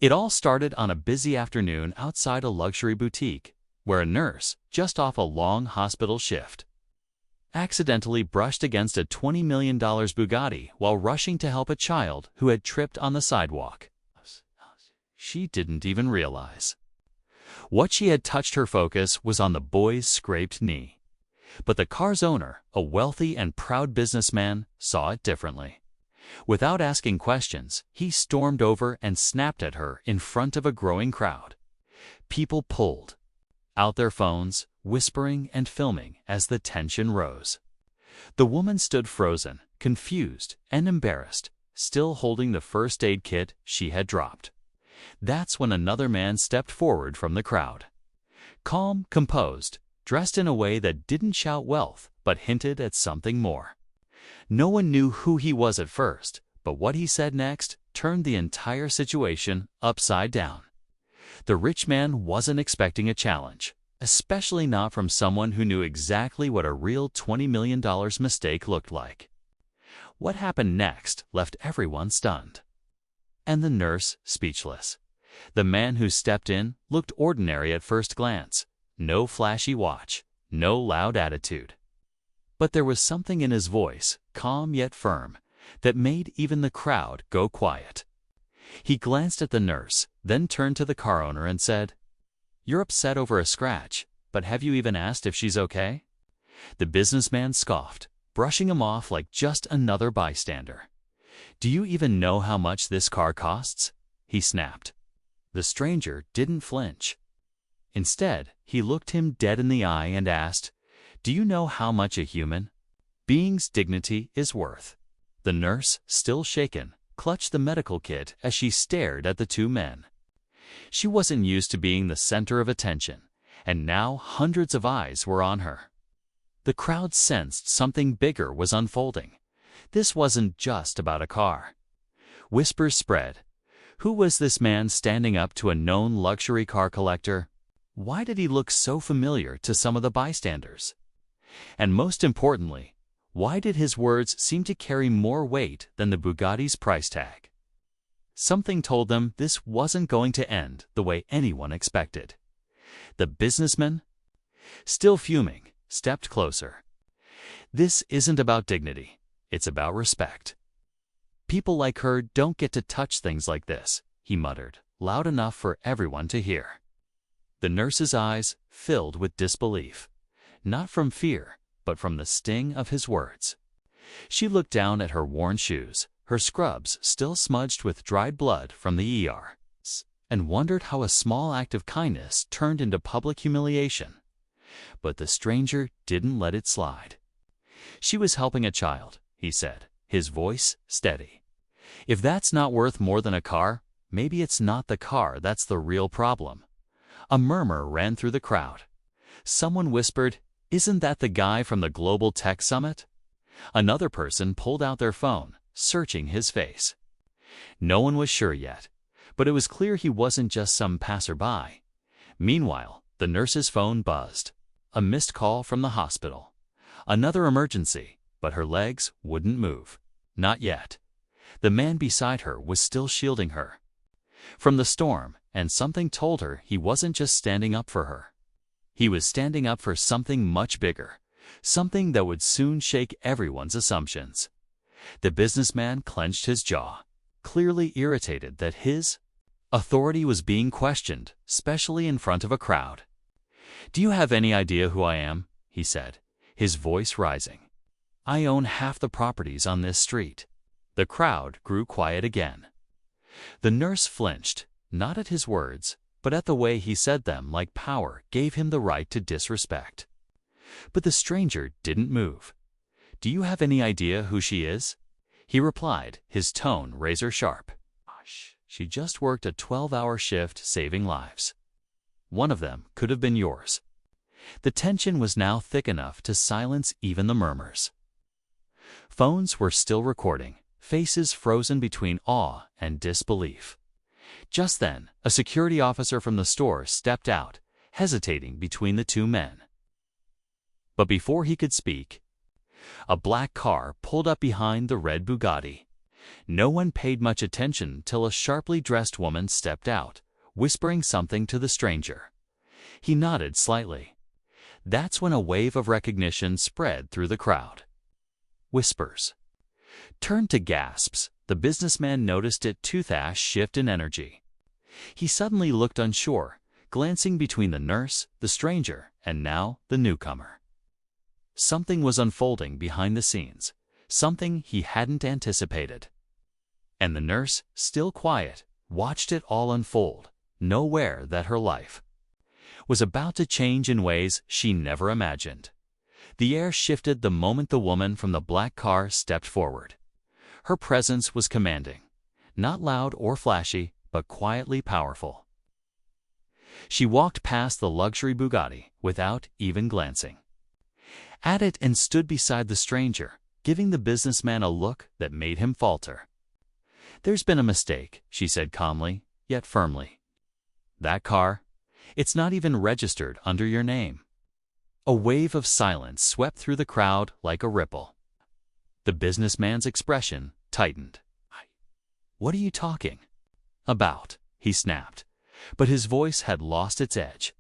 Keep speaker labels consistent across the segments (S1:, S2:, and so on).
S1: It all started on a busy afternoon outside a luxury boutique, where a nurse, just off a long hospital shift, accidentally brushed against a $20 million Bugatti while rushing to help a child who had tripped on the sidewalk. She didn't even realize. What she had touched her focus was on the boy's scraped knee. But the car's owner, a wealthy and proud businessman, saw it differently. Without asking questions, he stormed over and snapped at her in front of a growing crowd. People pulled out their phones, whispering and filming as the tension rose. The woman stood frozen, confused and embarrassed, still holding the first aid kit she had dropped. That's when another man stepped forward from the crowd. Calm, composed, dressed in a way that didn't shout wealth but hinted at something more. No one knew who he was at first, but what he said next turned the entire situation upside down. The rich man wasn't expecting a challenge, especially not from someone who knew exactly what a real $20 million mistake looked like. What happened next left everyone stunned, and the nurse speechless. The man who stepped in looked ordinary at first glance. No flashy watch, no loud attitude. But there was something in his voice, calm yet firm, that made even the crowd go quiet. He glanced at the nurse, then turned to the car owner and said, "You're upset over a scratch, but have you even asked if she's okay?" The businessman scoffed, brushing him off like just another bystander. "Do you even know how much this car costs?" he snapped. The stranger didn't flinch. Instead, he looked him dead in the eye and asked, "Do you know how much a human being's dignity is worth?" The nurse, still shaken, clutched the medical kit as she stared at the two men. She wasn't used to being the center of attention, and now hundreds of eyes were on her. The crowd sensed something bigger was unfolding. This wasn't just about a car. Whispers spread. Who was this man standing up to a known luxury car collector? Why did he look so familiar to some of the bystanders? And most importantly, why did his words seem to carry more weight than the Bugatti's price tag? Something told them this wasn't going to end the way anyone expected. The businessman, still fuming, stepped closer. "This isn't about dignity. It's about respect. People like her don't get to touch things like this," he muttered, loud enough for everyone to hear. The nurse's eyes filled with disbelief, not from fear, but from the sting of his words. She looked down at her worn shoes, her scrubs still smudged with dried blood from the ER, and wondered how a small act of kindness turned into public humiliation. But the stranger didn't let it slide. "She was helping a child," he said, his voice steady. "If that's not worth more than a car, maybe it's not the car that's the real problem." A murmur ran through the crowd. Someone whispered, "Isn't that the guy from the Global Tech Summit?" Another person pulled out their phone, searching his face. No one was sure yet, but it was clear he wasn't just some passerby. Meanwhile, the nurse's phone buzzed. A missed call from the hospital. Another emergency, but her legs wouldn't move. Not yet. The man beside her was still shielding her from the storm, and something told her he wasn't just standing up for her. He was standing up for something much bigger, something that would soon shake everyone's assumptions. The businessman clenched his jaw, clearly irritated that his authority was being questioned, especially in front of a crowd. "Do you have any idea who I am?" he said, his voice rising. "I own half the properties on this street." The crowd grew quiet again. The nurse flinched, not at his words, but at the way he said them, like power gave him the right to disrespect. But the stranger didn't move. "Do you have any idea who she is?" he replied, his tone razor-sharp. "She just worked a 12-hour shift saving lives. One of them could have been yours." The tension was now thick enough to silence even the murmurs. Phones were still recording, faces frozen between awe and disbelief. Just then, a security officer from the store stepped out, hesitating between the two men. But before he could speak, a black car pulled up behind the red Bugatti. No one paid much attention till a sharply dressed woman stepped out, whispering something to the stranger. He nodded slightly. That's when a wave of recognition spread through the crowd. Whispers turned to gasps. The businessman noticed it tooth-ash shift in energy. He suddenly looked unsure, glancing between the nurse, the stranger, and now the newcomer. Something was unfolding behind the scenes, something he hadn't anticipated. And the nurse, still quiet, watched it all unfold, nowhere that her life was about to change in ways she never imagined. The air shifted the moment the woman from the black car stepped forward. Her presence was commanding, not loud or flashy, but quietly powerful. She walked past the luxury Bugatti without even glancing at it and stood beside the stranger, giving the businessman a look that made him falter. "There's been a mistake," she said calmly, yet firmly. "That car, it's not even registered under your name." A wave of silence swept through the crowd like a ripple. The businessman's expression tightened. "What are you talking about?" he snapped, but his voice had lost its edge.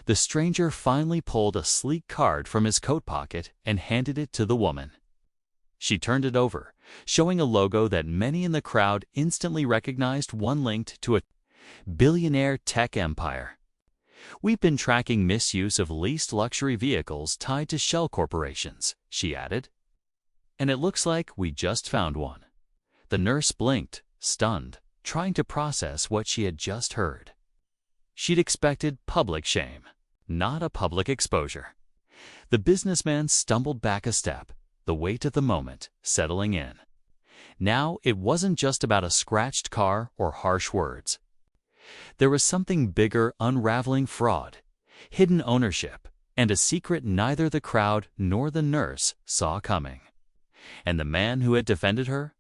S1: The stranger finally pulled a sleek card from his coat pocket and handed it to the woman. She turned it over, showing a logo that many in the crowd instantly recognized, one linked to a billionaire tech empire. "We've been tracking misuse of leased luxury vehicles tied to shell corporations," she added. "And it looks like we just found one." The nurse blinked, stunned, trying to process what she had just heard. She'd expected public shame, not a public exposure. The businessman stumbled back a step, the weight of the moment settling in. Now it wasn't just about a scratched car or harsh words. There was something bigger unraveling: fraud, hidden ownership, and a secret neither the crowd nor the nurse saw coming. And the man who had defended her?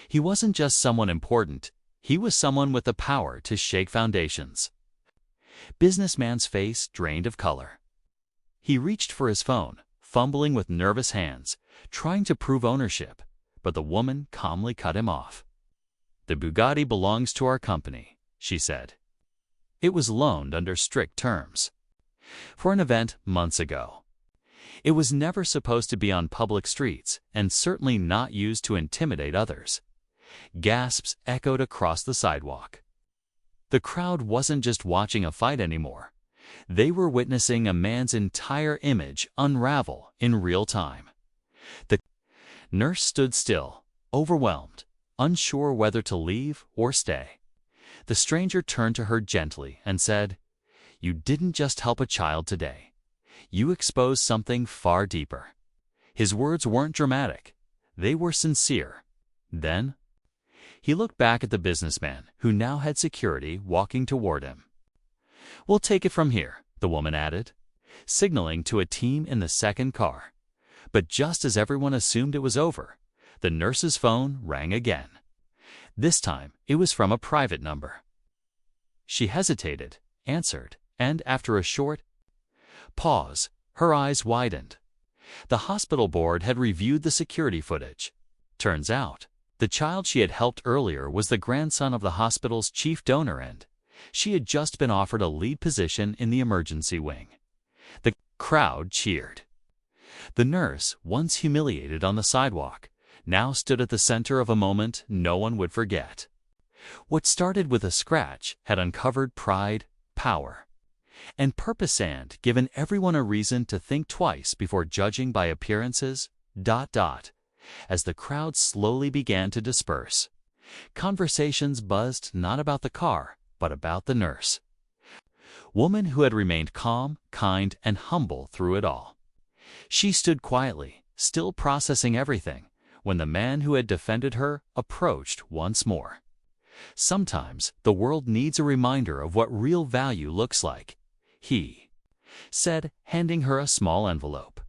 S1: He wasn't just someone important, he was someone with the power to shake foundations. Businessman's face drained of color. He reached for his phone, fumbling with nervous hands, trying to prove ownership, but the woman calmly cut him off. "The Bugatti belongs to our company," she said. "It was loaned under strict terms for an event months ago. It was never supposed to be on public streets and certainly not used to intimidate others." Gasps echoed across the sidewalk. The crowd wasn't just watching a fight anymore. They were witnessing a man's entire image unravel in real time. The nurse stood still, overwhelmed, unsure whether to leave or stay. The stranger turned to her gently and said, "You didn't just help a child today. You exposed something far deeper." His words weren't dramatic. They were sincere. Then he looked back at the businessman, who now had security walking toward him. "We'll take it from here," the woman added, signaling to a team in the second car. But just as everyone assumed it was over, the nurse's phone rang again. This time, it was from a private number. She hesitated, answered, and after a short pause, her eyes widened. The hospital board had reviewed the security footage. Turns out, the child she had helped earlier was the grandson of the hospital's chief donor, and she had just been offered a lead position in the emergency wing. The crowd cheered. The nurse, once humiliated on the sidewalk, now stood at the center of a moment no one would forget. What started with a scratch had uncovered pride, power, and purpose, and given everyone a reason to think twice before judging by appearances. As the crowd slowly began to disperse, conversations buzzed not about the car, but about the nurse, woman who had remained calm, kind, and humble through it all. She stood quietly, still processing everything, when the man who had defended her approached once more. "Sometimes the world needs a reminder of what real value looks like," he said, handing her a small envelope.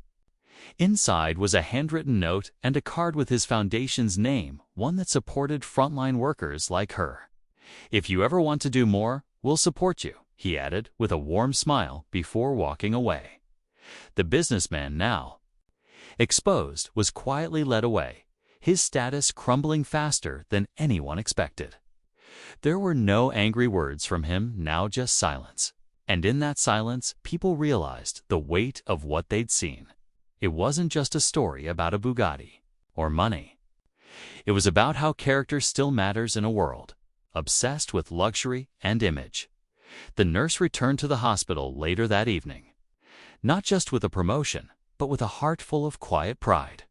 S1: Inside was a handwritten note and a card with his foundation's name, one that supported frontline workers like her. "If you ever want to do more, we'll support you," he added with a warm smile before walking away. The businessman, now exposed, was quietly led away, his status crumbling faster than anyone expected. There were no angry words from him, now just silence. And in that silence, people realized the weight of what they'd seen. It wasn't just a story about a Bugatti or money. It was about how character still matters in a world obsessed with luxury and image. The nurse returned to the hospital later that evening, not just with a promotion, but with a heart full of quiet pride.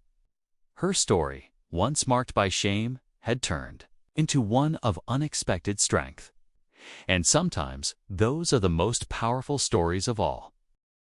S1: Her story, once marked by shame, had turned into one of unexpected strength. And sometimes, those are the most powerful stories of all.